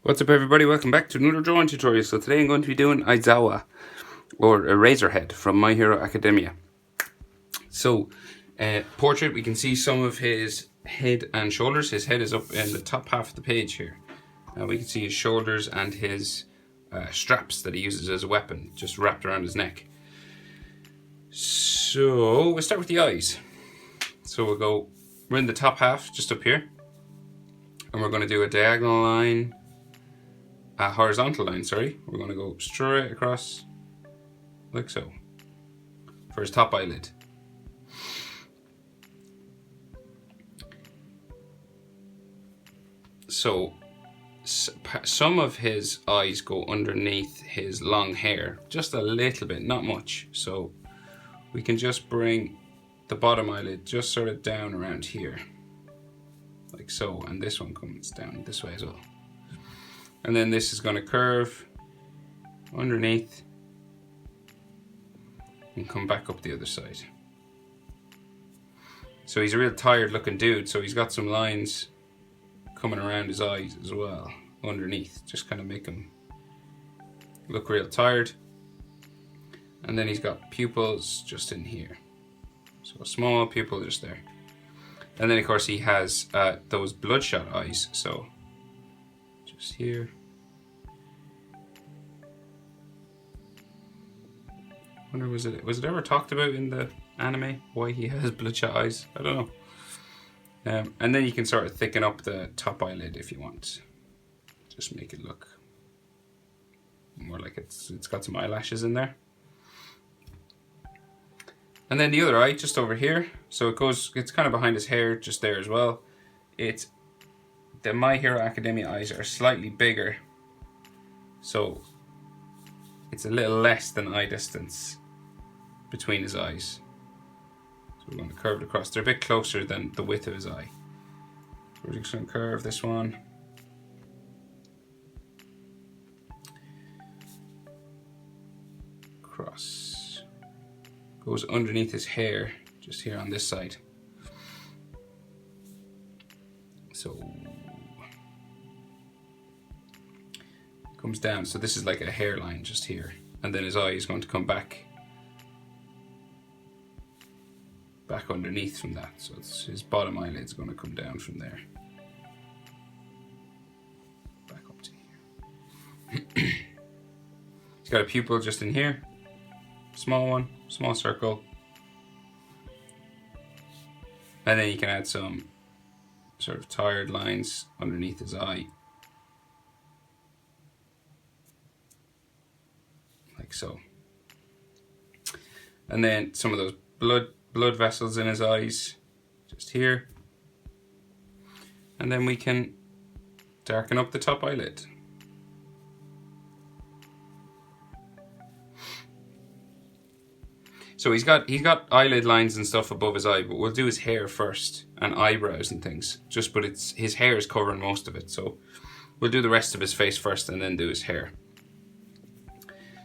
What's up everybody, welcome back to another drawing tutorial. So today I'm going to be doing Aizawa, or a Razorhead from My Hero Academia. So, portrait, we can see some of his head and shoulders. His head is up in the top half of the page here. We can see his shoulders and his straps that he uses as a weapon, just wrapped around his neck. So, we'll start with the eyes. So we're in the top half, just up here. And we're going to do a diagonal line. A horizontal line, sorry. We're going to go straight across, like so, for his top eyelid. So, some of his eyes go underneath his long hair, just a little bit, not much. So, we can just bring the bottom eyelid just sort of down around here, like so, and this one comes down this way as well. And then this is going to curve underneath and come back up the other side. So he's a real tired looking dude, so he's got some lines coming around his eyes as well, underneath, just kind of make him look real tired. And then he's got pupils just in here. So a small pupil just there. And then of course he has those bloodshot eyes, so just here. I wonder, was it ever talked about in the anime why he has bloodshot eyes? I don't know. And then you can sort of thicken up the top eyelid if you want. Just make it look more like it's got some eyelashes in there. And then the other eye just over here. So it's kind of behind his hair, just there as well. The My Hero Academia eyes are slightly bigger, so it's a little less than eye distance between his eyes. So we're going to curve it across. They're a bit closer than the width of his eye. So we're just going to curve this one. Across. Goes underneath his hair, just here on this side. So comes down, so this is like a hairline just here, and then his eye is going to come back underneath from that, so his bottom eyelid's going to come down from there back up to here. He's got a pupil just in here, small one, small circle, and then you can add some sort of tired lines underneath his eye, like so. And then some of those blood vessels in his eyes, just here. And then we can darken up the top eyelid. So he's got eyelid lines and stuff above his eye, but we'll do his hair first and eyebrows and things. But his hair is covering most of it, so we'll do the rest of his face first and then do his hair.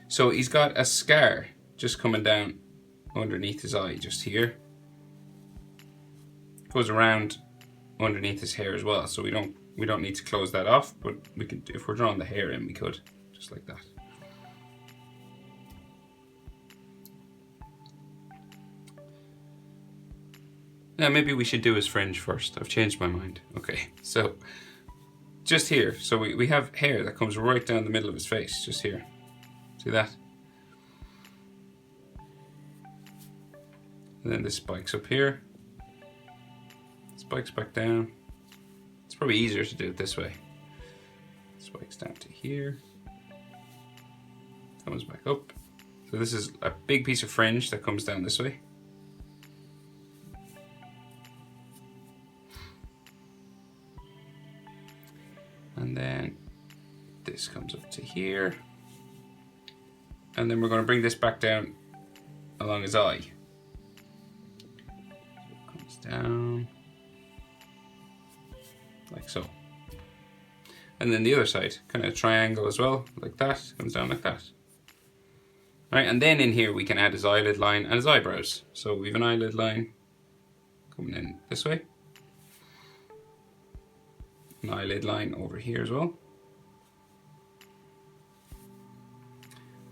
So he's got a scar just coming down underneath his eye, just here. Goes around underneath his hair as well, so we don't need to close that off, but we can, if we're drawing the hair in, we could, just like that. Yeah, maybe we should do his fringe first. I've changed my mind. Okay, so just here. So we have hair that comes right down the middle of his face, just here. See that? And then this spikes up here. Spikes back down. It's probably easier to do it this way. Spikes down to here. Comes back up. So this is a big piece of fringe that comes down this way. And then this comes up to here. And then we're going to bring this back down along his eye. So it comes down like so. And then the other side, kind of triangle as well, like that, comes down like that. Right, and then in here we can add his eyelid line and his eyebrows. So we have an eyelid line coming in this way. An eyelid line over here as well.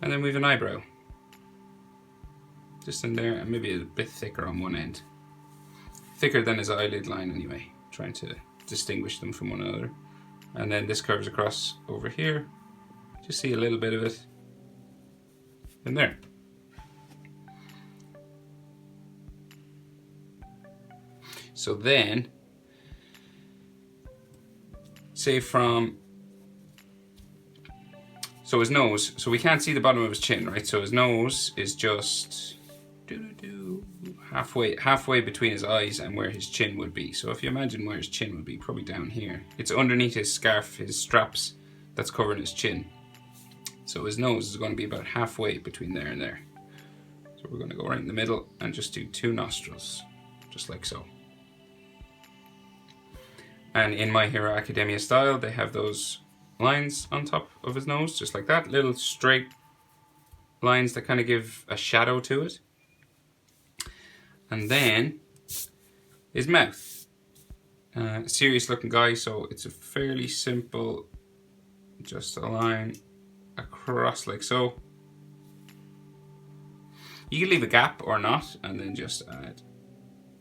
And then we have an eyebrow. Just in there, and maybe a bit thicker on one end. Thicker than his eyelid line anyway, trying to distinguish them from one another. And then this curves across over here. Just see a little bit of it in there. So then, say so his nose, so we can't see the bottom of his chin, right? So his nose is just halfway between his eyes and where his chin would be. So if you imagine where his chin would be, probably down here. It's underneath his scarf, his straps, that's covering his chin. So his nose is going to be about halfway between there and there. So we're going to go right in the middle and just do 2 nostrils, just like so. And in My Hero Academia style, they have those lines on top of his nose, just like that, little straight lines that kind of give a shadow to it. And then his mouth. Serious looking guy, so it's a fairly simple, just a line across like so. You can leave a gap or not, and then just add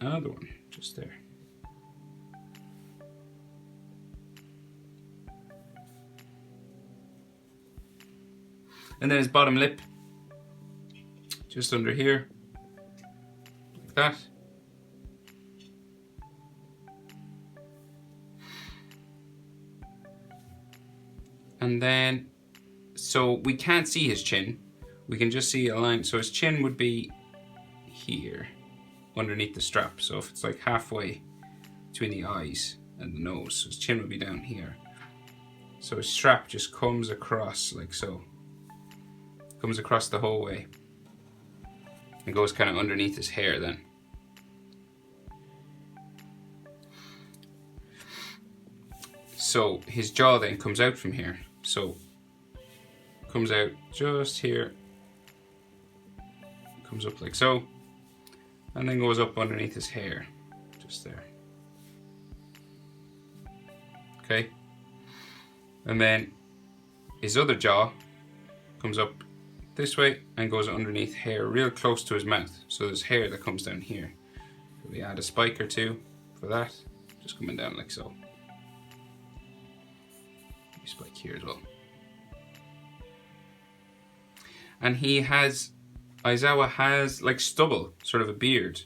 another one just there. And then his bottom lip, just under here, like that. And then, so we can't see his chin, we can just see a line. So his chin would be here, underneath the strap. So if it's like halfway between the eyes and the nose, so his chin would be down here. So his strap just comes across like so. Comes across the whole way and goes kind of underneath his hair then. So his jaw then comes out from here. So comes out just here, comes up like so, and then goes up underneath his hair, just there. Okay, and then his other jaw comes up this way and goes underneath hair real close to his mouth. So there's hair that comes down here. So we add a spike or two for that, just coming down like so. Spike here as well. And Aizawa has like stubble, sort of a beard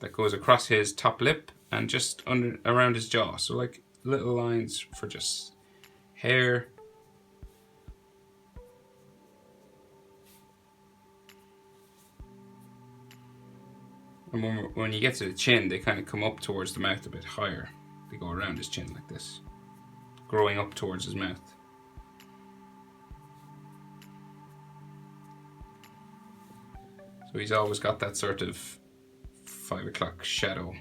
that goes across his top lip and just around his jaw. So like little lines for just hair. And when you get to the chin, they kind of come up towards the mouth a bit higher. They go around his chin like this, growing up towards his mouth. So he's always got that sort of 5 o'clock shadow.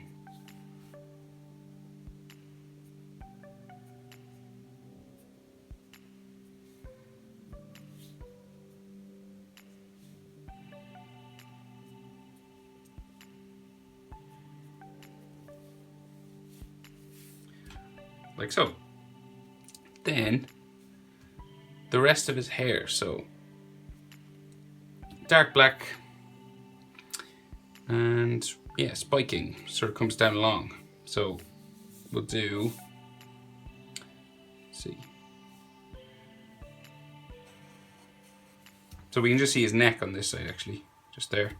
Like so. Then the rest of his hair, so dark black and yeah, spiking sort of comes down along. So we'll do, let's see. So we can just see his neck on this side actually, just there.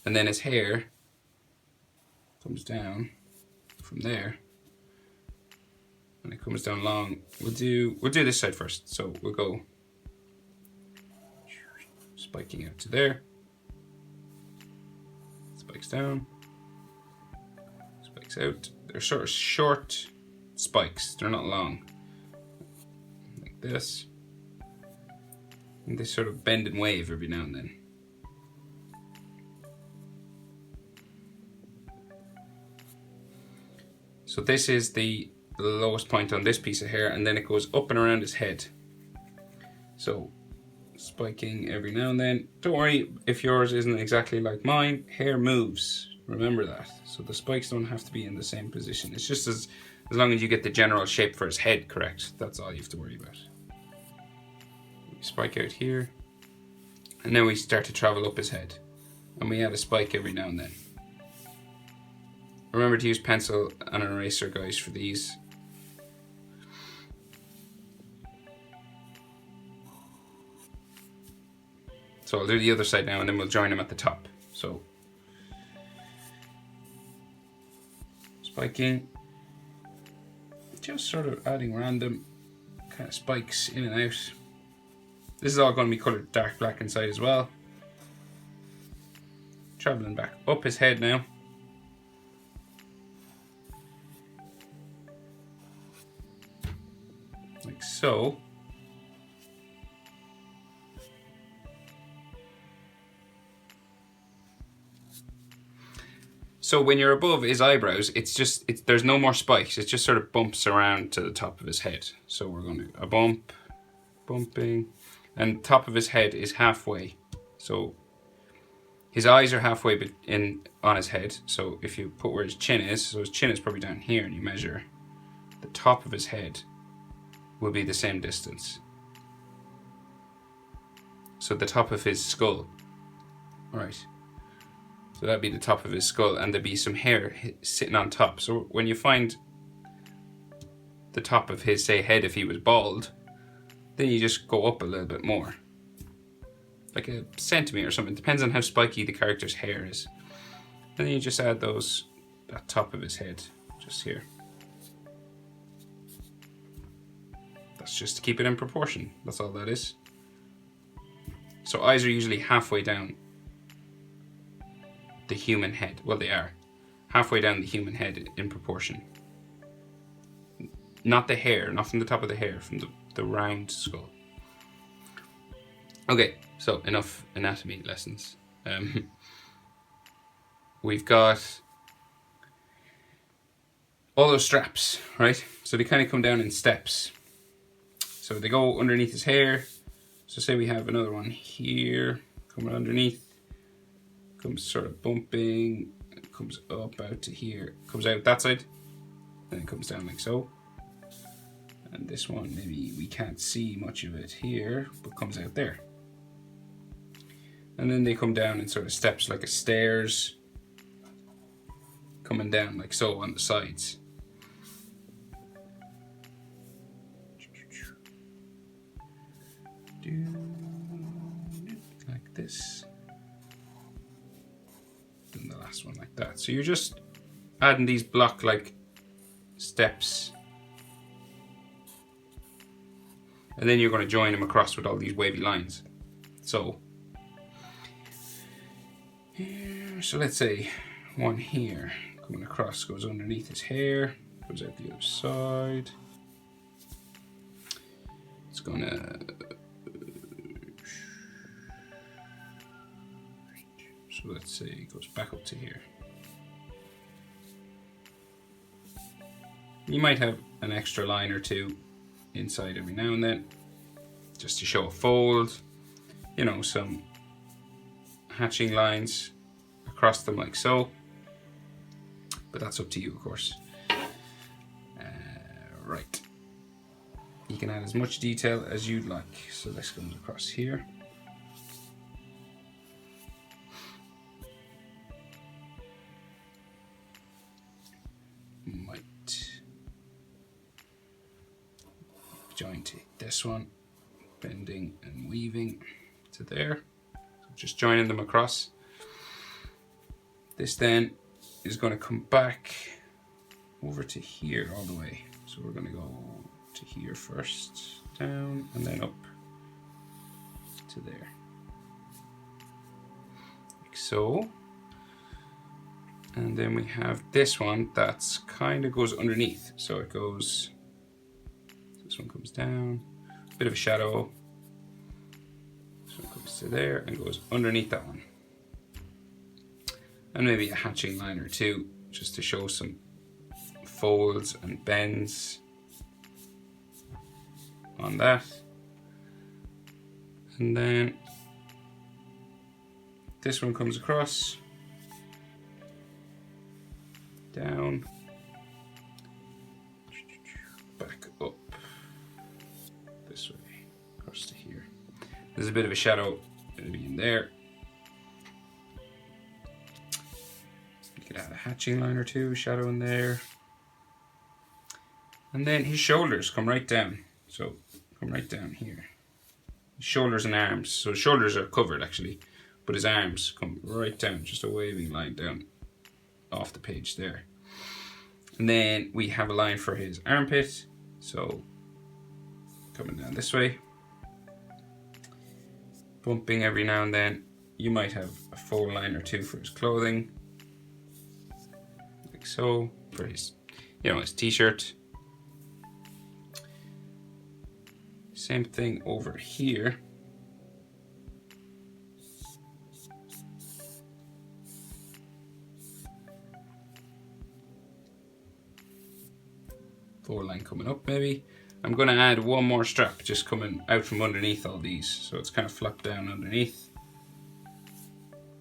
And then his hair comes down from there and it comes down long. We'll do this side first. So we'll go spiking out to there, spikes down, spikes out. They're sort of short spikes, they're not long, like this, and they sort of bend and wave every now and then. So this is the lowest point on this piece of hair, and then it goes up and around his head. So spiking every now and then. Don't worry if yours isn't exactly like mine, hair moves, remember that. So the spikes don't have to be in the same position. It's just as long as you get the general shape for his head correct, that's all you have to worry about. spike out here, and then we start to travel up his head, and we add a spike every now and then. Remember to use pencil and an eraser, guys, for these. So I'll do the other side now, and then we'll join them at the top. So spiking, just sort of adding random kind of spikes in and out. This is all going to be colored dark black inside as well. Traveling back up his head now. Like so. So when you're above his eyebrows, there's no more spikes. It just sort of bumps around to the top of his head. So we're going to a bump, bumping, and top of his head is halfway. So his eyes are halfway on his head. So if you put where his chin is, so his chin is probably down here, and you measure the top of his head will be the same distance. So the top of his skull, right? So that'd be the top of his skull, and there'd be some hair sitting on top. So when you find the top of his, say, head, if he was bald, then you just go up a little bit more, like a centimeter or something. Depends on how spiky the character's hair is. And then you just add that top of his head, just here. That's just to keep it in proportion. That's all that is. So eyes are usually halfway down the human head. Well, they are halfway down the human head in proportion. Not the hair, not from the top of the hair, from the round skull. Okay, so enough anatomy lessons. We've got all those straps, right? So they kind of come down in steps. So they go underneath his hair. So say we have another one here coming underneath. Comes sort of bumping, comes up out to here, comes out that side, then it comes down like so. And this one, maybe we can't see much of it here, but comes out there. And then they come down in sort of steps, like a stairs, coming down like so on the sides. Like this. And the last one like that. So you're just adding these block-like steps, and then you're going to join them across with all these wavy lines. So let's say one here coming across, goes underneath his hair, goes out the other side. It's gonna so let's say it goes back up to here. You might have an extra line or two inside every now and then, just to show a fold, you know, some hatching lines across them like so, but that's up to you, of course. Right, you can add as much detail as you'd like. So this comes across here. Might join to this one, bending and weaving to there. So just joining them across. This then is going to come back over to here all the way. So we're going to go to here first, down, and then up to there, like so. And then we have this one that's kind of goes underneath. So it goes, this one comes down, a bit of a shadow. This one comes to there and goes underneath that one. And maybe a hatching line or two, just to show some folds and bends on that. And then this one comes across, down, back up this way, across to here. There's a bit of a shadow maybe in there. You could add a hatching line or two, shadow in there. And then his shoulders come right down. So come right down here. His shoulders and arms. So his shoulders are covered actually, but his arms come right down, just a waving line down off the page there. And then we have a line for his armpit. So coming down this way. Bumping every now and then. You might have a full line or two for his clothing. Like so. For his, his t-shirt. Same thing over here. Full line coming up maybe. I'm going to add one more strap just coming out from underneath all these. So it's kind of flopped down underneath.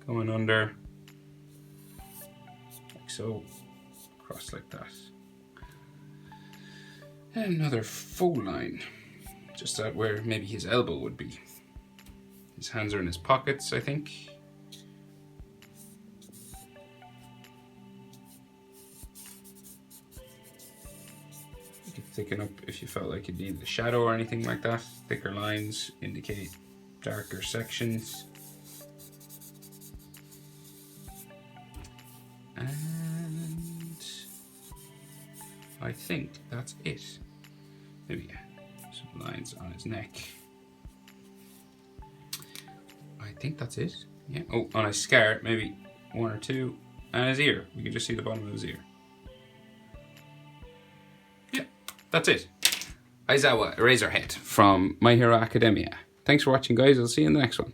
Going under. Like so. Across like that. And another full line. Just out where maybe his elbow would be. His hands are in his pockets, I think. You could thicken up if you felt like you needed a shadow or anything like that. Thicker lines indicate darker sections. And I think that's it. Maybe some lines on his neck. I think that's it. Yeah. Oh, on his scar, maybe one or two. And his ear. We can just see the bottom of his ear. Yeah, that's it. Aizawa Eraserhead from My Hero Academia. Thanks for watching, guys. I'll see you in the next one.